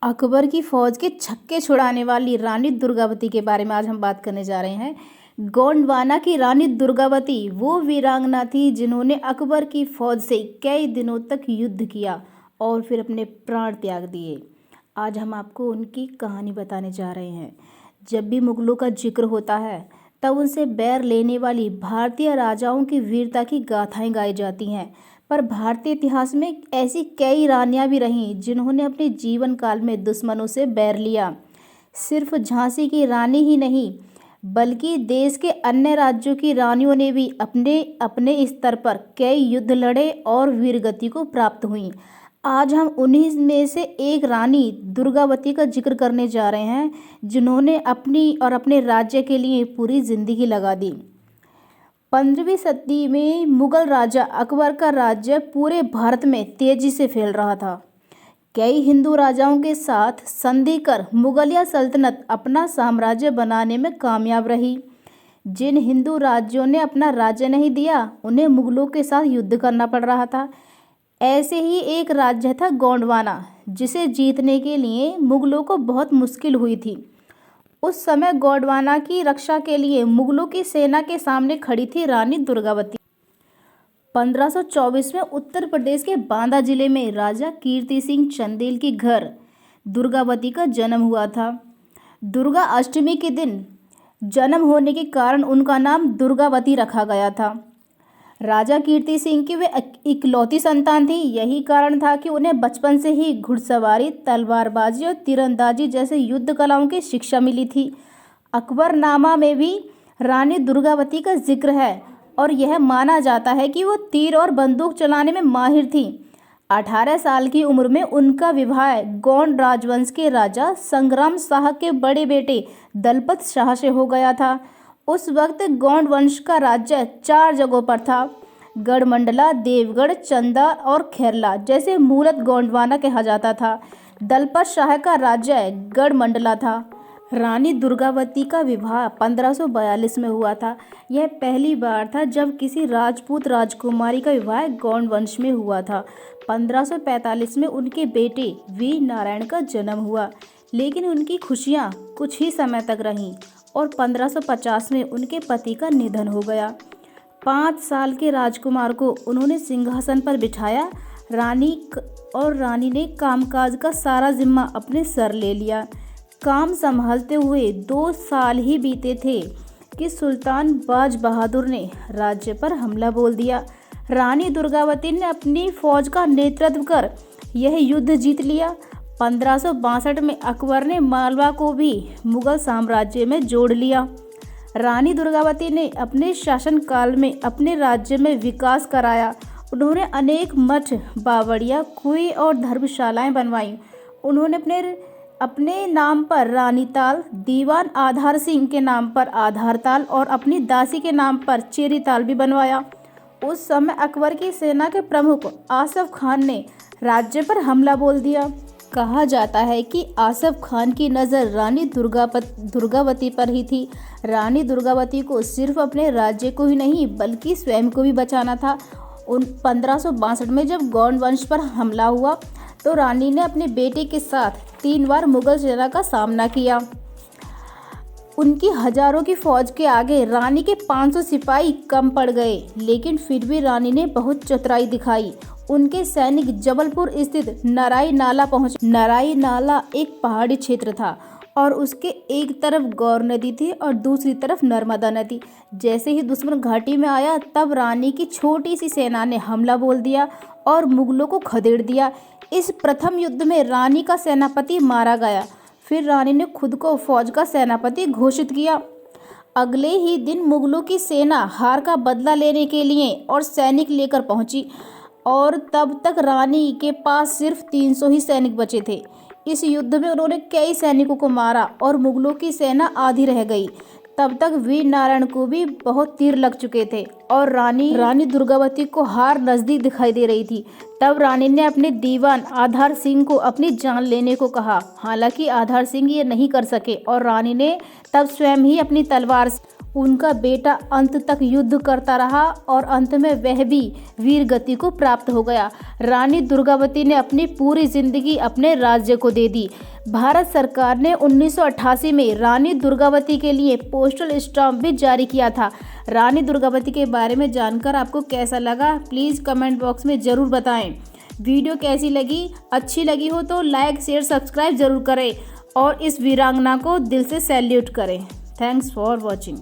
अकबर की फौज के छक्के छुड़ाने वाली रानी दुर्गावती के बारे में आज हम बात करने जा रहे हैं। गोंडवाना की रानी दुर्गावती वो वीरांगना थी जिन्होंने अकबर की फौज से कई दिनों तक युद्ध किया और फिर अपने प्राण त्याग दिए। आज हम आपको उनकी कहानी बताने जा रहे हैं। जब भी मुगलों का जिक्र होता है तब उनसे बैर लेने वाली भारतीय राजाओं की वीरता की गाथाएं गाई जाती हैं। पर भारतीय इतिहास में ऐसी कई रानियां भी रहीं जिन्होंने अपने जीवन काल में दुश्मनों से बैर लिया। सिर्फ झांसी की रानी ही नहीं बल्कि देश के अन्य राज्यों की रानियों ने भी अपने अपने स्तर पर कई युद्ध लड़े और वीरगति को प्राप्त हुई। आज हम उन्हीं में से एक रानी दुर्गावती का जिक्र करने जा रहे हैं जिन्होंने अपनी और अपने राज्य के लिए पूरी जिंदगी लगा दी। 15वीं सदी में मुगल राजा अकबर का राज्य पूरे भारत में तेजी से फैल रहा था। कई हिंदू राजाओं के साथ संधि कर मुगलिया सल्तनत अपना साम्राज्य बनाने में कामयाब रही। जिन हिंदू राज्यों ने अपना राज्य नहीं दिया उन्हें मुगलों के साथ युद्ध करना पड़ रहा था। ऐसे ही एक राज्य था गोंडवाना, जिसे जीतने के लिए मुगलों को बहुत मुश्किल हुई थी। उस समय गोंडवाना की रक्षा के लिए मुगलों की सेना के सामने खड़ी थी रानी दुर्गावती। 1524 में उत्तर प्रदेश के बांदा जिले में राजा कीर्ति सिंह चंदेल के घर दुर्गावती का जन्म हुआ था। दुर्गा अष्टमी के दिन जन्म होने के कारण उनका नाम दुर्गावती रखा गया था। राजा कीर्ति सिंह की वे इकलौती संतान थी। यही कारण था कि उन्हें बचपन से ही घुड़सवारी, तलवारबाजी और तीरंदाजी जैसे युद्ध कलाओं की शिक्षा मिली थी। अकबरनामा में भी रानी दुर्गावती का जिक्र है और यह माना जाता है कि वो तीर और बंदूक चलाने में माहिर थी। 18 साल की उम्र में उनका विवाह गोंड राजवंश के राजा संग्राम शाह के बड़े बेटे दलपत शाह से हो गया था। उस वक्त गोंड वंश का राज्य 4 जगहों पर था: गढ़मंडला, देवगढ़, चंदा और खेरला, जैसे मूलत गोंडवाना कहा जाता था। दलपत शाह का राज्य गढ़मंडला था। रानी दुर्गावती का विवाह 1542 में हुआ था। यह पहली बार था जब किसी राजपूत राजकुमारी का विवाह गोंड वंश में हुआ था। 1545 में उनके बेटे वीर नारायण का जन्म हुआ, लेकिन उनकी खुशियां कुछ ही समय तक रहीं और 1550 में उनके पति का निधन हो गया। 5 साल के राजकुमार को उन्होंने सिंहासन पर बिठाया। रानी ने कामकाज का सारा जिम्मा अपने सर ले लिया। काम संभालते हुए 2 साल ही बीते थे कि सुल्तान बाज बहादुर ने राज्य पर हमला बोल दिया। रानी दुर्गावती ने अपनी फौज का नेतृत्व कर यह युद्ध जीत लिया। 1562 में अकबर ने मालवा को भी मुगल साम्राज्य में जोड़ लिया। रानी दुर्गावती ने अपने शासनकाल में अपने राज्य में विकास कराया। उन्होंने अनेक मठ, बावड़ियाँ, कुएं और धर्मशालाएं बनवाईं। उन्होंने अपने नाम पर रानीताल, दीवान आधार सिंह के नाम पर आधारताल और अपनी दासी के नाम पर चेरीताल भी बनवाया। उस समय अकबर की सेना के प्रमुख आसफ खान ने राज्य पर हमला बोल दिया। कहा जाता है कि आसफ खान की नज़र रानी दुर्गावती पर ही थी। रानी दुर्गावती को सिर्फ अपने राज्य को ही नहीं बल्कि स्वयं को भी बचाना था। 1562 में जब गोंड वंश पर हमला हुआ तो रानी ने अपने बेटे के साथ 3 बार मुगल सेना का सामना किया। उनकी हजारों की फौज के आगे रानी के 500 सिपाही कम पड़ गए, लेकिन फिर भी रानी ने बहुत चतुराई दिखाई। उनके सैनिक जबलपुर स्थित नराई नाला पहुंचे। नराई नाला एक पहाड़ी क्षेत्र था और उसके एक तरफ गौर नदी थी और दूसरी तरफ नर्मदा नदी। जैसे ही दुश्मन घाटी में आया तब रानी की छोटी सी सेना ने हमला बोल दिया और मुगलों को खदेड़ दिया। इस प्रथम युद्ध में रानी का सेनापति मारा गया। फिर रानी ने खुद को फौज का सेनापति घोषित किया। अगले ही दिन मुगलों की सेना हार का बदला लेने के लिए और सैनिक लेकर पहुंची और तब तक रानी के पास सिर्फ 300 ही सैनिक बचे थे। इस युद्ध में उन्होंने कई सैनिकों को मारा और मुगलों की सेना आधी रह गई। तब तक वीर नारायण को भी बहुत तीर लग चुके थे और रानी दुर्गावती को हार नज़दीक दिखाई दे रही थी। तब रानी ने अपने दीवान आधार सिंह को अपनी जान लेने को कहा। हालांकि आधार सिंह ये नहीं कर सके और रानी ने तब स्वयं ही अपनी तलवार से उनका बेटा अंत तक युद्ध करता रहा और अंत में वह भी वीर गति को प्राप्त हो गया। रानी दुर्गावती ने अपनी पूरी जिंदगी अपने राज्य को दे दी। भारत सरकार ने 1988 में रानी दुर्गावती के लिए पोस्टल स्टाम्प भी जारी किया था। रानी दुर्गावती के बारे में जानकर आपको कैसा लगा, प्लीज़ कमेंट बॉक्स में ज़रूर बताएं। वीडियो कैसी लगी, अच्छी लगी हो तो लाइक शेयर सब्सक्राइब ज़रूर करें और इस वीरांगना को दिल से सैल्यूट करें। Thanks for watching.